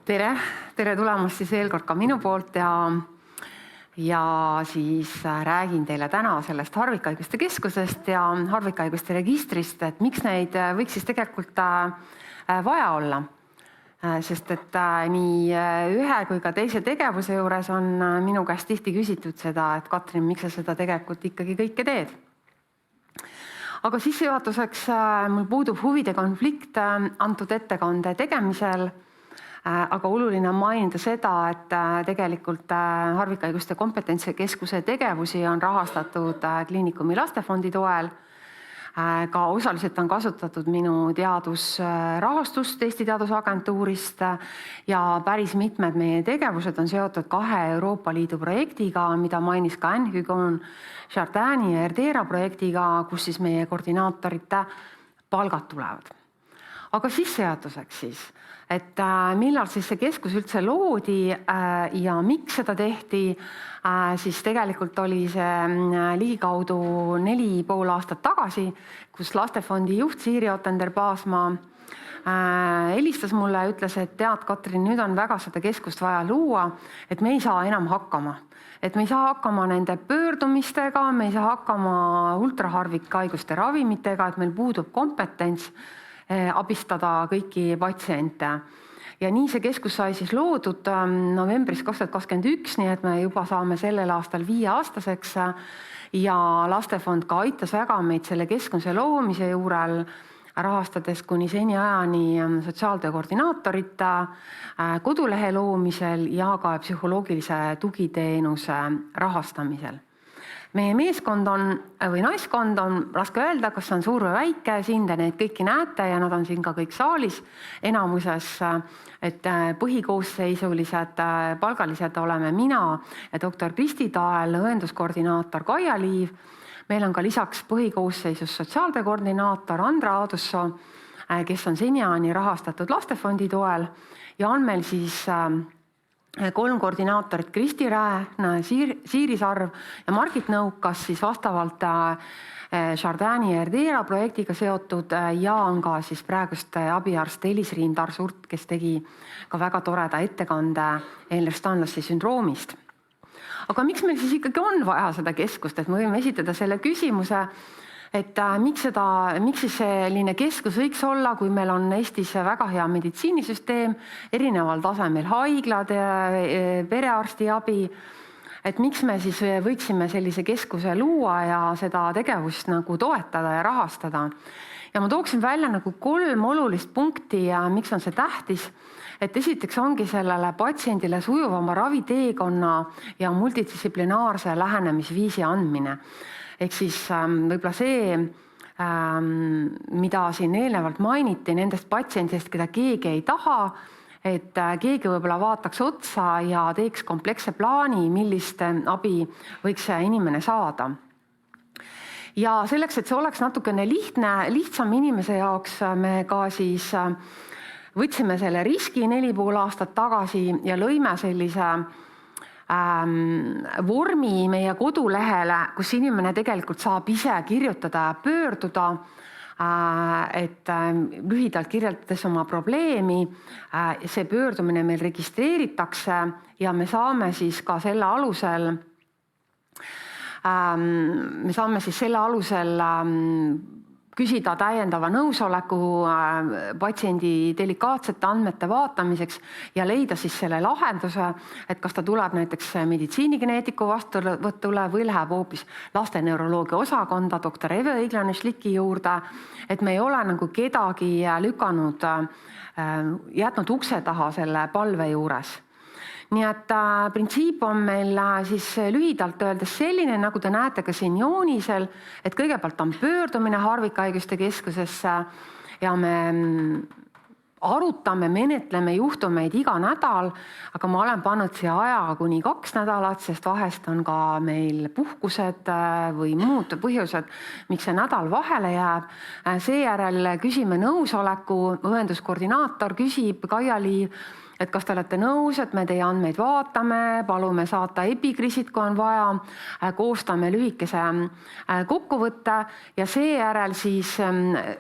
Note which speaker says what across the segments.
Speaker 1: Tere tulemast siis veel kord ka minu poolt ja siis räägin teile täna sellest harvikhaiguste keskusest ja harvikhaiguste registrist, et miks neid võiks siis tegelikult vaja olla. Sest et nii ühe kui ka teise tegevuse juures on minu käest tihti küsitud seda, et Katrin, miks sa seda tegelikult ikkagi kõike teed? Aga sissejuhatuseks mul puudub huvide konflikt antud ettekande tegemisel, aga oluline on mainida seda, et tegelikult harvikhaiguste kompetentsikeskuse tegevusi on rahastatud Kliinikumi Lastefondi toel. Ka osaliselt on kasutatud minu teadusrahastust Eesti Teadusagentuurist ja päris mitmed meie tegevused on seotud 2 Euroopa Liidu projektiga, mida mainis ka Anne Hugon, Jardini ja Erdera projektiga, kus siis meie koordinaatorite palgad tulevad. Aga sissejuhatuseks siis, et millal siis see keskus üldse loodi ja miks seda tehti, siis tegelikult oli see ligikaudu 4,5 aastat tagasi, kus Lastefondi juht Siiri Ottender-Paasmaa helistas mulle ja ütles, et tead, Katrin, nüüd on väga seda keskust vaja luua, et me ei saa enam hakkama. Et me ei saa hakkama nende pöördumistega, me ei saa hakkama ultraharvikhaiguste ravimitega, et meil puudub kompetents abistada kõiki patsiente. Ja nii see keskus sai siis loodud novembris 2021, nii et me juba saame sellel aastal 5-aastaseks ja Lastefond ka aitas väga meid selle keskuse loomise juurel, rahastades kuni seniajani sotsiaaltöö koordinaatorite kodulehe loomisel ja ka psühholoogilise tugiteenuse rahastamisel. Meie meeskond on, või naiskond on, raske öelda, kas on suur või väike, siin te neid kõiki näete ja nad on siin ka kõik saalis enamuses, et põhikoosseisulised palgalised oleme mina ja doktor Kristi Tael, õenduskoordinaator Kaia Liiv. Meil on ka lisaks põhikoosseisus sotsiaaltöö koordinaator Andra Aadussoo, kes on seniajani rahastatud Lastefondi toel ja on meil siis 3 koordinaatorit Kristi Rää, Siiri Sarv ja Margit Nõukas siis vastavalt Jardini ja Erdera projektiga seotud ja on ka siis praegust abiarst Elis-Riin Tarsurt, kes tegi ka väga toreda ettekande Ehlers-Danlosi sündroomist. Aga miks meil siis ikkagi on vaja seda keskust, et me võime esitada selle küsimuse, et miks siis selline keskus võiks olla, kui meil on Eestis väga hea meditsiinisüsteem, erineval tasemel haiglad, perearstiabi, et miks me siis võiksime sellise keskuse luua ja seda tegevust nagu toetada ja rahastada. Ja ma tooksin välja nagu 3 olulist punkti ja miks on see tähtis, et esiteks ongi sellele patsiendile sujuvama raviteekonna ja multidistsiplinaarse lähenemisviisi andmine. Ehk siis võib-olla see, mida siin eelnevalt mainiti nendest patsientidest, keda keegi ei taha, et keegi võib-olla vaataks otsa ja teeks kompleksse plaani, millist abi võiks inimene saada. Ja selleks, et see oleks natukene lihtsam inimese jaoks, me ka siis võtsime selle riski 4,5 aastat tagasi ja lõime sellise vormi meie kodulehele, kus inimene tegelikult saab ise kirjutada ja pöörduda, et lühidalt kirjeldades oma probleemi, see pöördumine meil registreeritakse ja me saame siis ka selle alusel küsida täiendava nõusoleku patsiendi delikaatsete andmete vaatamiseks ja leida siis selle lahenduse, et kas ta tuleb näiteks meditsiinigeneetiku vastuvõtule või läheb hoopis lasteneuroloogia osakonda doktor Eve Õiglane-Šliki juurde, et me ei ole nagu kedagi lükanud, jätnud ukse taha selle palve juures. Nii et printsiip on meil siis lühidalt öeldes selline, nagu te näete ka siin joonisel, et kõigepealt on pöördumine harvikhaiguste keskusesse ja me arutame, menetleme juhtumeid iga nädal, aga ma olen pannud siia aja kuni 2 nädalat, sest vahest on ka meil puhkused või muud põhjused, miks see nädal vahele jääb. Seejärel küsime nõusoleku, õenduskoordinaator küsib, Kaia Liiv, et kas te olete nõus, et me teie andmeid vaatame, palume saata epikriisid, kui on vaja, koostame lühikese kokkuvõtte ja seejärel siis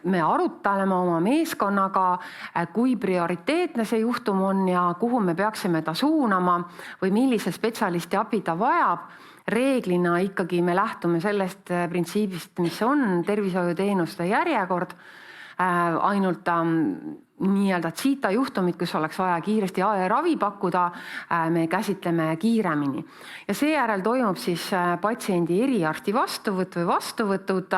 Speaker 1: me arutleme oma meeskonnaga, kui prioriteetne see juhtum on ja kuhu me peaksime ta suunama või millise spetsialisti abi ta vajab. Reeglina ikkagi me lähtume sellest printsiibist, mis on tervishoiuteenuste järjekord, ainult nii-öelda CITA juhtumid, kus oleks vaja kiiresti ravi pakkuda, me käsitleme kiiremini. Ja seejärel toimub siis patsiendi eriarsti vastuvõtt või vastuvõtud,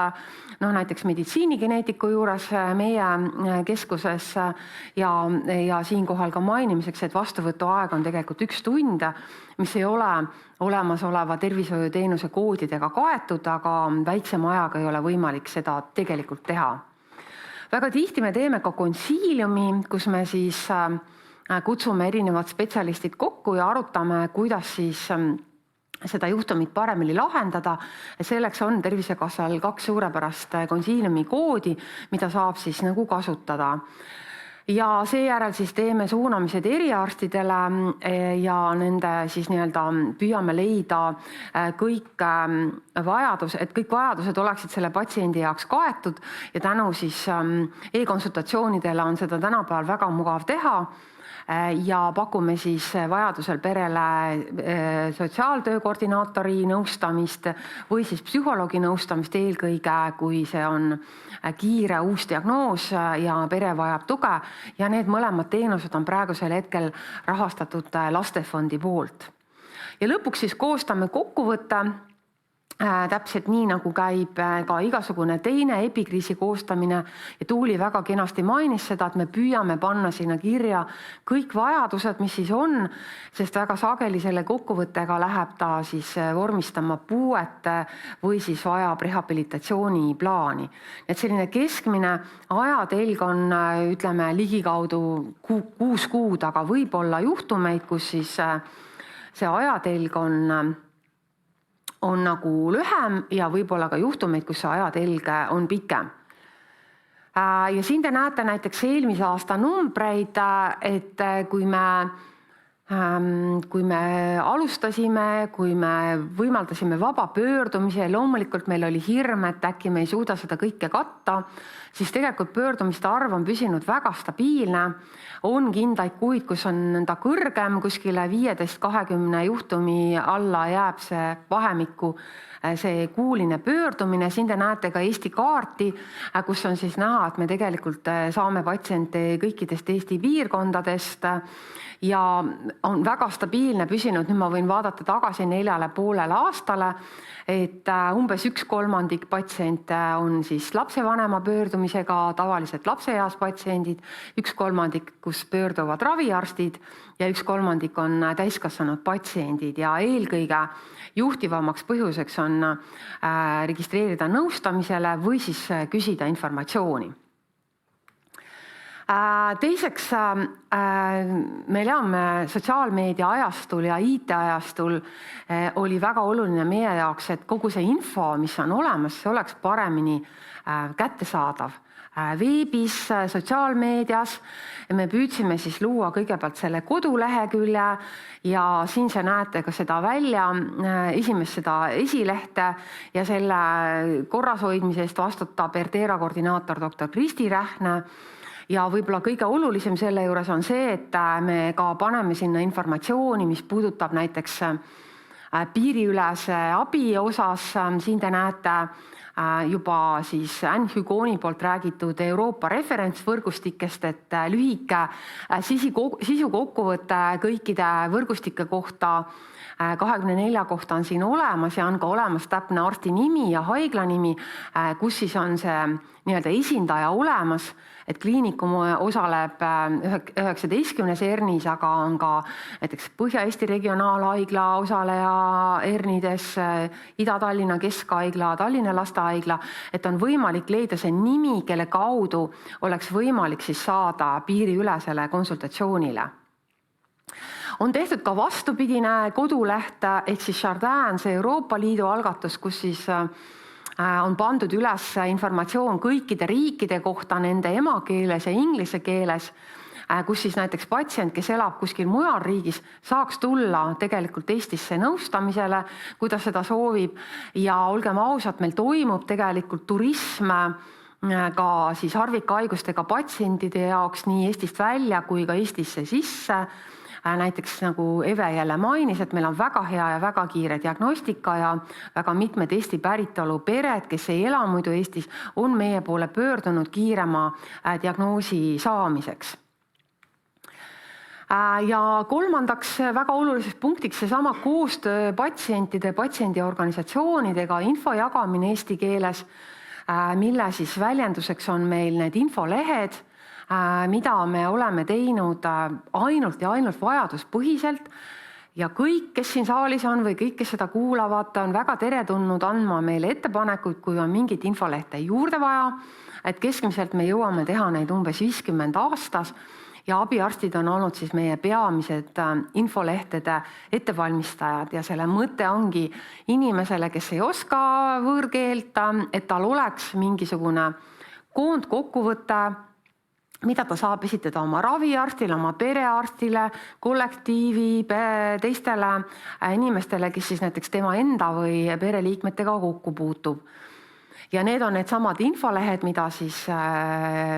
Speaker 1: näiteks meditsiinigeneetiku juures meie keskuses ja siinkohal ka mainimiseks, et vastuvõtu aeg on tegelikult 1 tund, mis ei ole olemasoleva tervishoiuteenuse koodidega kaetud, aga väiksema ajaga ei ole võimalik seda tegelikult teha. Väga tihti me teeme ka konsiiliumi, kus me siis kutsume erinevad spetsialistid kokku ja arutame, kuidas siis seda juhtumit paremini lahendada. Selleks on Tervisekassal 2 suurepärast konsiiliumi koodi, mida saab siis nagu kasutada. Ja seejärel siis teeme suunamised eriarstidele ja nende siis püüame leida kõik vajadused oleksid selle patsiendi jaoks kaetud ja tänu siis e-konsultatsioonidele on seda tänapäeval väga mugav teha. Ja pakume siis vajadusel perele sotsiaaltöö koordinaatori nõustamist või siis psühholoogi nõustamist eelkõige, kui see on kiire uus diagnoos ja pere vajab tuge ja need mõlemad teenused on praegusel hetkel rahastatud Lastefondi poolt. Ja lõpuks siis koostame kokkuvõtte, täpselt nii nagu käib ka igasugune teine epikriisi koostamine ja Tuuli väga kenasti mainis seda, et me püüame panna sinna kirja kõik vajadused, mis siis on, sest väga sageli selle kokkuvõttega läheb ta siis vormistama puuet või siis vajab rehabilitatsiooniplaani. Et selline keskmine ajatelg on, ütleme, ligikaudu 6 kuud, aga võib olla juhtumeid, kus siis see ajatelg on nagu lühem ja võib-olla ka juhtumeid, kus see ajatelg on pikem. Ja siin te näete näiteks eelmise aasta numbreid, et kui me alustasime, kui me võimaldasime vaba pöördumise ja loomulikult meil oli hirm, et äkki me ei suuda seda kõike katta, siis tegelikult pöördumiste arv on püsinud väga stabiilne. On kindlaid kuid, kus on ta kõrgem, kuskile 15-20 juhtumi alla jääb see vahemikku, see kuuline pöördumine. Siin te näete ka Eesti kaarti, kus on siis näha, et me tegelikult saame patsiente kõikidest Eesti piirkondadest ja on väga stabiilne püsinud. Nüüd ma võin vaadata tagasi 4,5 aastale, et umbes 1/3 patsiente on siis lapsevanema pöördumisega, tavaliselt lapseeas patsiendid, 1/3, kus pöörduvad raviarstid ja 1/3 on täiskasvanud patsiendid ja eelkõige juhtivamaks põhjuseks on registreerida nõustamisele või siis küsida informatsiooni. Teiseks, me elame sotsiaalmeedia ajastul ja IT-ajastul oli väga oluline meie jaoks, et kogu see info, mis on olemas, see oleks paremini kättesaadav veebis, sotsiaalmeedias. Me püüdsime siis luua kõigepealt selle kodulehekülje ja siin se näete ka seda esimest seda esilehte ja selle korrashoidmise eest vastutab RTERA koordinaator dr. Kristi Rähne. Ja võib-olla kõige olulisem selle juures on see, et me ka paneme sinna informatsiooni, mis puudutab näiteks piiriülese abi osas. Siin te näete juba siis Anne Hugoni poolt räägitud Euroopa referentsvõrgustikest, et lühike sisu kokkuvõte kõikide võrgustike kohta 24 kohta on siin olemas ja on ka olemas täpne arsti nimi ja haigla nimi, kus siis on see nii-öelda esindaja olemas, et kliinikum osaleb 19 ERNis, aga on ka näiteks Põhja-Eesti regionaalhaigla osaleja ERNides, Ida-Tallinna Keskhaigla, Tallinna Lastehaigla, et on võimalik leida see nimi, kelle kaudu oleks võimalik siis saada piiriülesele konsultatsioonile. On tehtud ka vastupidine koduleht, ehk siis Jardin, see Euroopa Liidu algatus, kus siis on pandud üles informatsioon kõikide riikide kohta nende emakeeles ja inglise keeles. kus siis näiteks patsient, kes elab kuskil mujal riigis, saaks tulla tegelikult Eestisse nõustamisele, kui ta seda soovib. Ja olgem ausad, meil toimub tegelikult turism ka siis harvikhaigustega patsientide jaoks nii Eestist välja kui ka Eestisse sisse. Näiteks nagu Eve jälle mainis, et meil on väga hea ja väga kiire diagnostika ja väga mitmed Eesti päritolu pered, kes ei ela muidu Eestis, on meie poole pöördunud kiirema diagnoosi saamiseks. Ja kolmandaks väga oluliseks punktiks seesama koostöö patsiendiorganisatsioonidega, info jagamine eesti keeles, mille siis väljenduseks on meil need infolehed, mida me oleme teinud ainult ja ainult vajaduspõhiselt ja kõik, kes siin saalis on või kõik, kes seda kuulavad, on väga teretulnud andma meile ettepanekuid, kui on mingit infolehte juurde vaja, et keskmiselt me jõuame teha neid umbes 50 aastas ja abiarstid on olnud siis meie peamised infolehtede ettevalmistajad ja selle mõte ongi inimesele, kes ei oska võõrkeelt, et tal oleks mingisugune koondkokkuvõte, mida ta saab esitada oma raviarstile, oma perearstile, kollektiivi, teistele inimestele, kes siis näiteks tema enda või pereliikmetega kokku puutub. Ja need on need samad infolehed, mida siis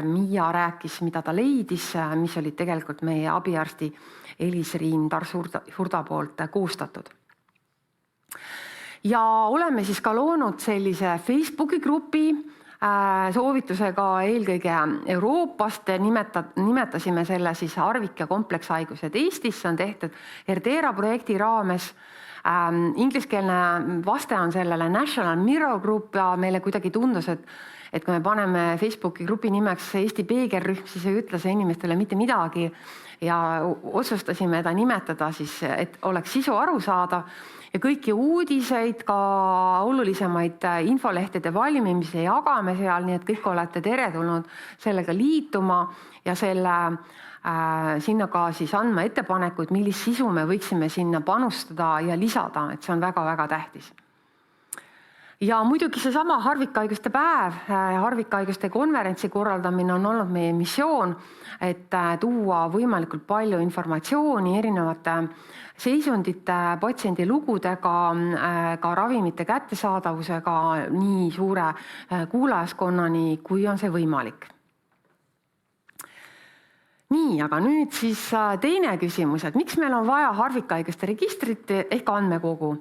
Speaker 1: Miia rääkis, mida ta leidis, mis olid tegelikult meie abiarsti Elis-Riin Tarsurda poolt koostatud. Ja oleme siis ka loonud sellise Facebooki grupi, soovitusega eelkõige Euroopast, nimetasime selle siis harvik- ja komplekshaigused Eestis, see on tehtud Herdera projekti raames. Ingliskeelne vaste on sellele National Mirror Group ja meile kuidagi tundus, et kui me paneme Facebooki grupi nimeks Eesti peegelrühm, siis ei ütle see inimestele mitte midagi ja otsustasime ta nimetada siis, et oleks sisu arusaadav. Ja kõiki uudiseid, ka olulisemaid infolehtede valmimise jagame seal, nii et kõik olete teretulnud sellega liituma ja sinna ka siis andma ettepanekuid, millist sisu me võiksime sinna panustada ja lisada, et see on väga-väga tähtis. Ja muidugi seesama harvikhaiguste päev, harvikhaiguste konverentsi korraldamine on olnud meie missioon, et tuua võimalikult palju informatsiooni erinevate seisundite, patsiendi lugudega, ka ravimite kättesaadavusega nii suure kuulajaskonnani, kui on see võimalik. Nii, aga nüüd siis teine küsimus, et miks meil on vaja harvikhaiguste registrit ehk andmekogu?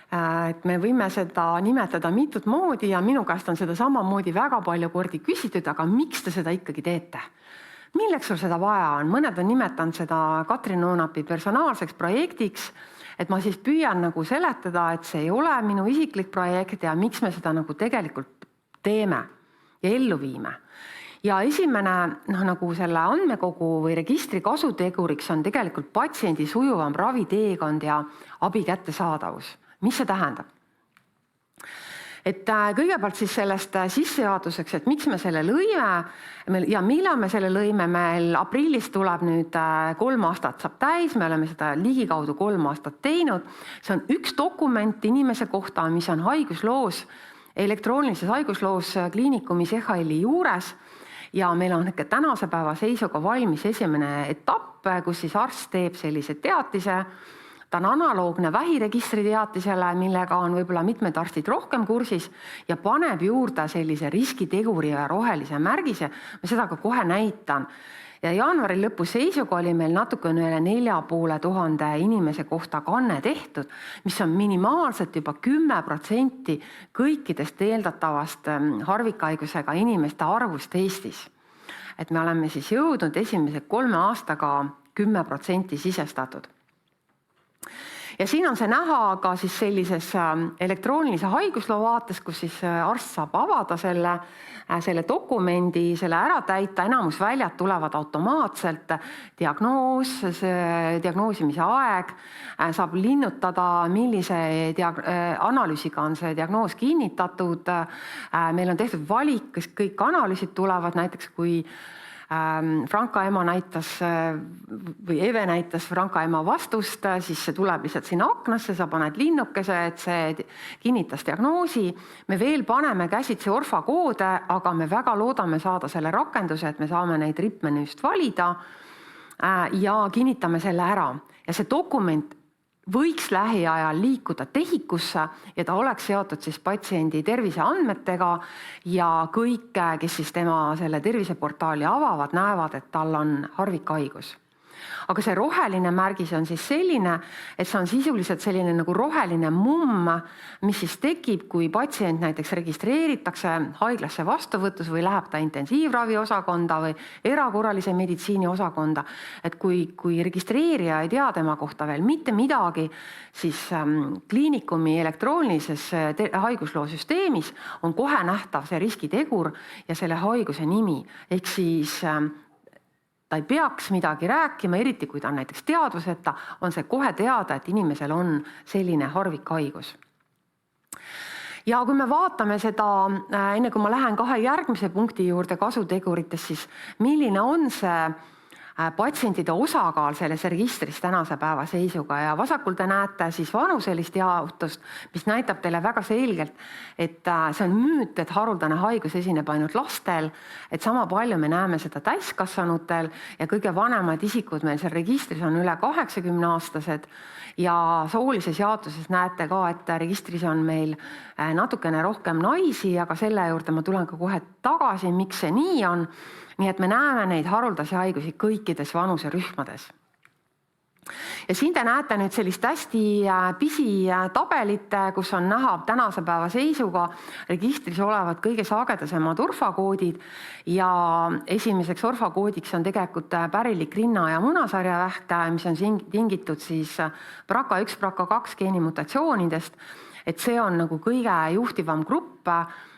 Speaker 1: Et me võime seda nimetada mitut moodi ja minu käest on seda samamoodi väga palju kordi küsitud, aga miks te seda ikkagi teete? Milleks sul seda vaja on? Mõned on nimetanud seda Katrin Noonapi personaalseks projektiks, et ma siis püüan nagu seletada, et see ei ole minu isiklik projekt ja miks me seda nagu tegelikult teeme ja ellu viime. Ja esimene nagu selle andmekogu või registri kasuteguriks on tegelikult patsiendi sujuvam raviteekond ja abi kättesaadavus. Mis see tähendab? Et kõigepealt siis sellest sissejuhatuseks, et miks me selle lõime ja millal me selle lõime, meil aprillis tuleb nüüd 3 aastat saab täis, me oleme seda ligikaudu 3 aastat teinud. See on üks dokument inimese kohta, mis on haigusloos, elektroonilises haigusloos kliinikumis EHL-i juures ja meil on tänase päeva seisuga valmis esimene etapp, kus siis arst teeb sellise teatise. Ta on analoogne vähiregistri teatisele, millega on võib-olla mitmed arstid rohkem kursis ja paneb juurde sellise riskiteguri ja rohelise märgise. Ma seda ka kohe näitan. Ja jaanuari lõpu seisuga oli meil natuke üle 4500 inimese kohta kanne tehtud, mis on minimaalselt juba 10% kõikidest eeldatavast harvikhaigusega inimeste arvust Eestis. Et me oleme siis jõudnud esimese 3 aastaga 10% sisestatud. Ja siin on see näha ka siis sellises elektroonilise haigusloo vaates, kus siis arst saab avada selle dokumendi, selle ära täita, enamus väljad tulevad automaatselt, diagnoos, diagnoosimise aeg, saab linnutada, millise analüüsiga on see diagnoos kinnitatud. Meil on tehtud valik, kes kõik analüüsid tulevad, näiteks kui Franka ema näitas või Eve näitas Franka ema vastust, siis see tuleb lihtsalt sinna aknasse, sa paned linnukese, et see kinnitas diagnoosi. Me veel paneme käsitsi orfakoode, aga me väga loodame saada selle rakenduse, et me saame neid rippmenüüst valida. ja kinnitame selle ära. Ja see dokument võiks lähiajal liikuda TEHIK-usse ja ta oleks seotud siis patsiendi terviseandmetega ja kõik, kes siis tema selle terviseportaali avavad, näevad, et tal on harvikhaigus. Aga see roheline märgis on siis selline, et see on sisuliselt selline nagu roheline mumm, mis siis tekib, kui patsient näiteks registreeritakse haiglasse vastuvõtus või läheb ta intensiivravi osakonda või erakorralise meditsiini osakonda. Et kui registreerija ei tea tema kohta veel mitte midagi, siis kliinikumi elektroonilises haigusloo-süsteemis on kohe nähtav see riskitegur ja selle haiguse nimi. Ehk siis ta ei peaks midagi rääkima, eriti kui ta on näiteks teadvuseta, on see kohe teada, et inimesel on selline harvikhaigus. Ja kui me vaatame seda, enne kui ma lähen kahe järgmise punkti juurde kasuteguritest, siis milline on see patsientide osakaal selles registris tänase päeva seisuga ja vasakul te näete siis vanuselist jaotust, mis näitab teile väga selgelt, et see on müüt, et haruldane haigus esineb ainult lastel, et sama palju me näeme seda täiskasvanutel ja kõige vanemad isikud meil seal registris on üle 80-aastased ja soolises jaotuses näete ka, et registris on meil natukene rohkem naisi, aga selle juurde ma tulen ka kohe tagasi, miks see nii on. Nii et me näeme neid haruldasi haigusi kõikides vanuserühmades. Ja siin te näete nüüd sellist hästi pisitabelit, kus on näha tänase päeva seisuga registris olevad kõige sagedasemad orfakoodid ja esimeseks orfakoodiks on tegelikult pärilik rinna- ja munasarjavähk, mis on tingitud siis BRCA1, BRCA2 geenimutatsioonidest, et see on nagu kõige juhtivam grupp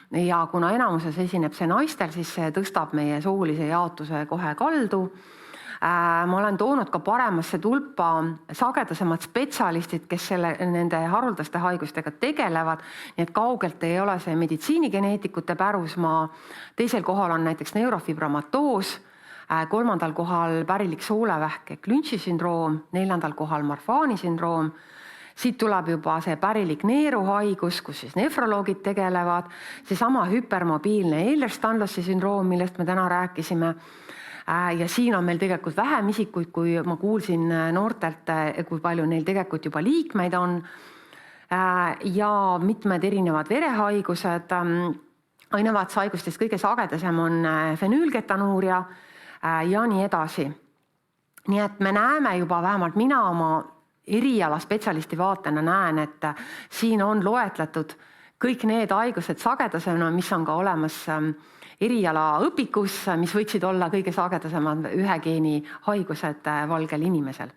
Speaker 1: ja kuna enamuses esineb see naistel, siis see tõstab meie soolise jaotuse kohe kaldu. Ma olen toonud ka paremasse tulpa sagedasemad spetsialistid, kes nende haruldaste haigustega tegelevad, nii et kaugelt ei ole see meditsiinigeneetikute pärusmaa. Teisel kohal on näiteks neurofibromatoos, kolmandal kohal pärilik soolevähk ehk Lynchi sündroom, neljandal kohal Marfani sündroom. Siit tuleb juba see pärilik neeruhaigus, kus siis nefroloogid tegelevad, seesama hüpermobiilne Ehlers-Danlosi sündroom, millest me täna rääkisime. Ja siin on meil tegelikult vähem isikuid, kui ma kuulsin noortelt, kui palju neil tegelikult juba liikmeid on. Ja mitmed erinevad verehaigused. Ainevaatuse haigustest kõige sagedasem on fenüülketanuuria ja nii edasi. Nii et me näeme juba, vähemalt mina oma eriala spetsialisti vaatena näen, et siin on loetletud kõik need haigused sagedasena, mis on ka olemas eriala õpikus, mis võiksid olla kõige sagedasemad ühe geeni haigused valgel inimesel.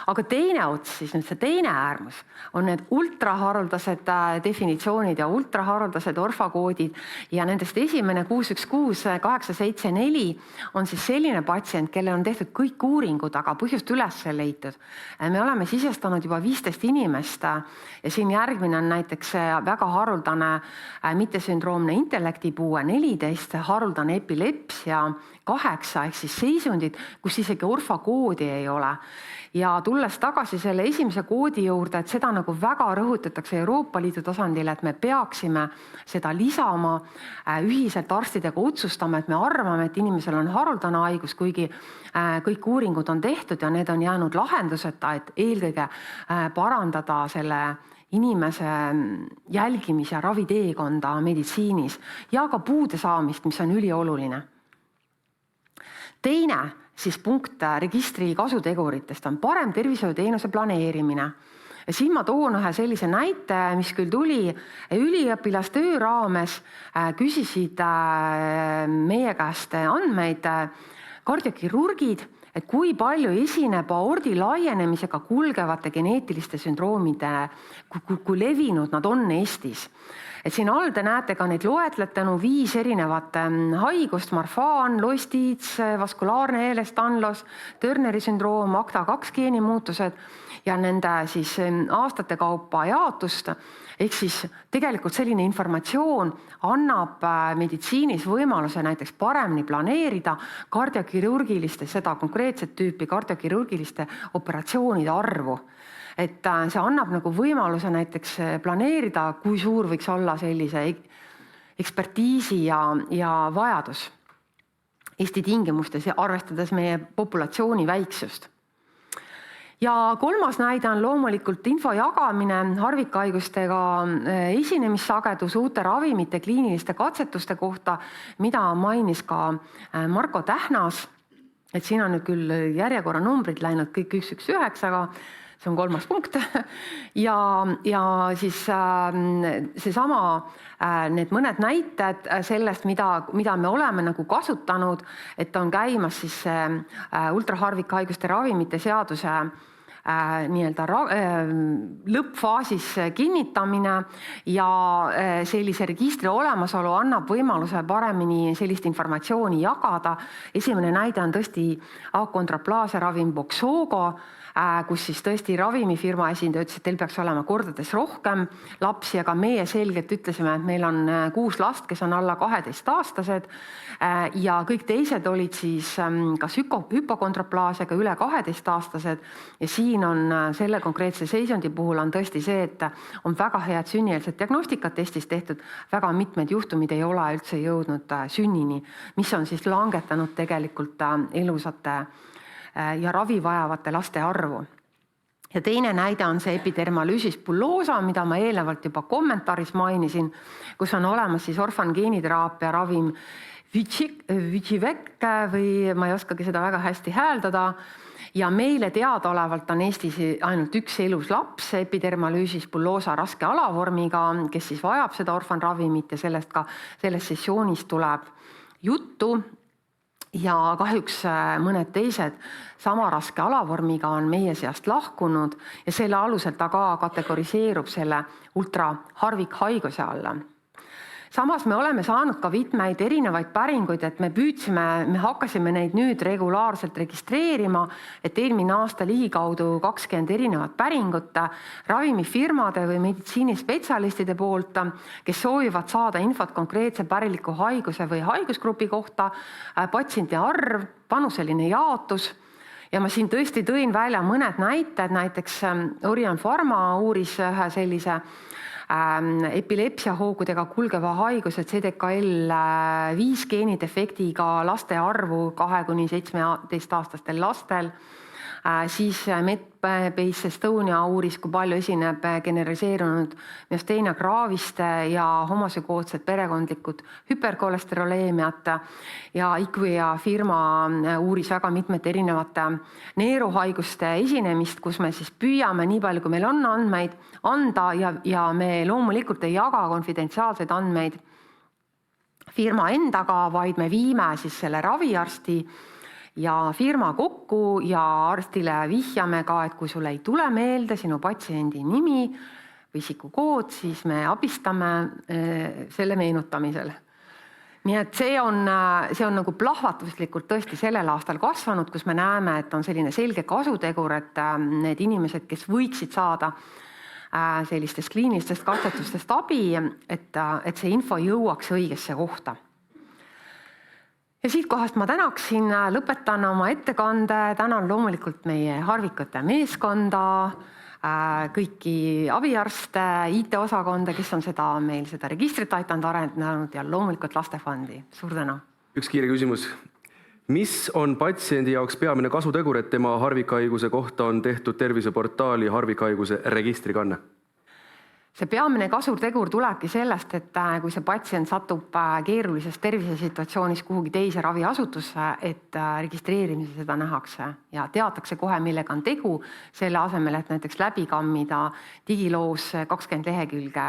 Speaker 1: Aga teine ots, siis nüüd see teine äärmus, on need ultraharuldased definitsioonid ja ultraharuldased orfakoodid ja nendest esimene 616874 on siis selline patsient, kellel on tehtud kõik uuringud, aga põhjust üles leitud. Me oleme sisestanud juba 15 inimest ja siin järgmine on näiteks väga haruldane mittesündroomne intellektipuue 14, haruldane epilepsia 8 ehk siis seisundid, kus isegi orfakoodi ei ole. Ja tulles tagasi selle esimese koodi juurde, et seda nagu väga rõhutatakse Euroopa Liidu tasandil, et me peaksime seda lisama ühiselt arstidega otsustama, et me arvame, et inimesel on haruldane haigus, kuigi kõik uuringud on tehtud ja need on jäänud lahenduseta, et eelkõige parandada selle inimese jälgimise ja raviteekonda meditsiinis ja ka puude saamist, mis on ülioluline. Teine siis punkt registri kasuteguritest on parem tervishoiuteenuse planeerimine. Ja siin ma toon ühe sellise näite, mis küll tuli üliõpilastöö raames, küsisid meie käest andmeid kardiokirurgid, et kui palju esineb aordi laienemisega kulgevate geneetiliste sündroomide, kui levinud nad on Eestis. Et siin all te näete ka neid loetletenu 5 erinevat haigust, Marfan, Lostiits, vaskulaarne Ehlers-Danlos, Turneri sündroom, ACTA2 geenimuutused ja nende siis aastate kaupa jaotust. Ehk siis tegelikult selline informatsioon annab meditsiinis võimaluse näiteks paremini planeerida kardiokirurgiliste, seda konkreetset tüüpi kardiokirurgiliste operatsioonide arvu. Et see annab nagu võimaluse näiteks planeerida, kui suur võiks olla sellise ekspertiisi ja vajadus. Eesti tingimustes ja arvestades meie populatsiooni väiksust. Ja kolmas näide on loomulikult info jagamine harvikhaigustega esinemissagedus uute ravimite kliiniliste katsetuste kohta, mida mainis ka Marko Tähnas, et siin on nüüd küll järjekorranumbrid läinud kõik 119, aga see on 3. punkt. Ja siis seesama, need mõned näited sellest, mida me oleme nagu kasutanud, et on käimas siis ultraharvikhaiguste ravimite seaduse lõppfaasis kinnitamine ja sellise registri olemasolu annab võimaluse paremini sellist informatsiooni jagada. Esimene näide on tõesti akondraplaasia ravim Voxzogo, kus siis tõesti ravimifirma esindaja ütles, et teil peaks olema kordades rohkem lapsi, aga meie selgelt ütlesime, et meil on 6 last, kes on alla 12-aastased ja kõik teised olid siis kas hüpokondraplaasiaga üle 12-aastased ja siin on selle konkreetse seisundi puhul on tõesti see, et on väga head sünnieelset diagnostikat Eestis tehtud, väga mitmed juhtumid ei ole üldse jõudnud sünnini, mis on siis langetanud tegelikult elusate ja ravi vajavate laste arvu. Ja teine näide on see epidermalüüsis bullosa, mida ma eelnevalt juba kommentaaris mainisin, kus on olemas siis orfan geeniteraapia ravim Vyjuvek või ma ei oskagi seda väga hästi hääldada. Ja meile teadaolevalt on Eestis ainult üks elus laps epidermalüüsis bullosa raske alavormiga, kes siis vajab seda orfan ravimit ja sellest sessioonis tuleb juttu. Ja kahjuks mõned teised sama raske alavormiga on meie seast lahkunud ja selle alusel ta ka kategoriseerub selle ultraharvikhaiguse alla. Samas me oleme saanud ka mitmeid erinevaid päringuid, et me hakkasime neid nüüd regulaarselt registreerima, et eelmine aasta ligikaudu 20 erinevat päringut ravimifirmade või meditsiinispetsialistide poolt, kes soovivad saada infot konkreetse päriliku haiguse või haigusgrupi kohta, patsiendi arv, vanuseline jaotus. Ja ma siin tõesti tõin välja mõned näited, näiteks Orion Pharma uuris ühe sellise epilepsiahoogudega kulgeva haiguse CDKL5 geenidefektiga laste arvu 2–17-aastastel lastel. Siis Medbase Estonia uuris, kui palju esineb generaliseerunud müasteenia graaviste ja homosügootset perekondlikud hüperkolesteroleemiat ja IQVIA firma uuris väga mitmete erinevate neeruhaiguste esinemist, kus me siis püüame nii palju, kui meil on andmeid anda ja me loomulikult ei jaga konfidentsiaalseid andmeid firma endaga, vaid me viime siis selle raviarsti ja firma kokku ja arstile vihjame ka, et kui sul ei tule meelde sinu patsiendi nimi või isikukood, siis me abistame selle meenutamisel. Nii et see on nagu plahvatuslikult tõesti sellel aastal kasvanud, kus me näeme, et on selline selge kasutegur, et need inimesed, kes võiksid saada sellistest kliinilistest katsetustest abi, et see info jõuaks õigesse kohta. Ja siit kohast ma tänaksin, lõpetan oma ettekande, tänan loomulikult meie harvikute meeskonda, kõiki abiarste, IT-osakonda, kes on meil seda registrit aitanud arendanud ja loomulikult lastefondi. Suur tänu!
Speaker 2: Üks kiire küsimus. Mis on patsiendi jaoks peamine kasutegur, et tema harvikhaiguse kohta on tehtud terviseportaali harvikhaiguse registrikanne?
Speaker 1: See peamine kasutegur tulebki sellest, et kui see patsient satub keerulises tervisesituatsioonis kuhugi teise raviasutusse, et registreerimise seda nähakse ja teatakse kohe, millega on tegu, selle asemel, et näiteks läbi kammida digiloos 20 lehekülge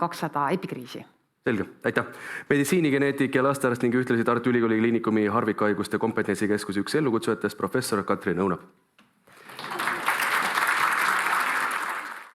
Speaker 1: 200 epikriisi.
Speaker 2: Selge, aitäh. Meditsiinigeneetik ja lastearst ning ühtlasi Tartu Ülikooli Kliinikumi harvikhaiguste kompetentsikeskuse üks ellukutsujatest professor Katrin Õunap.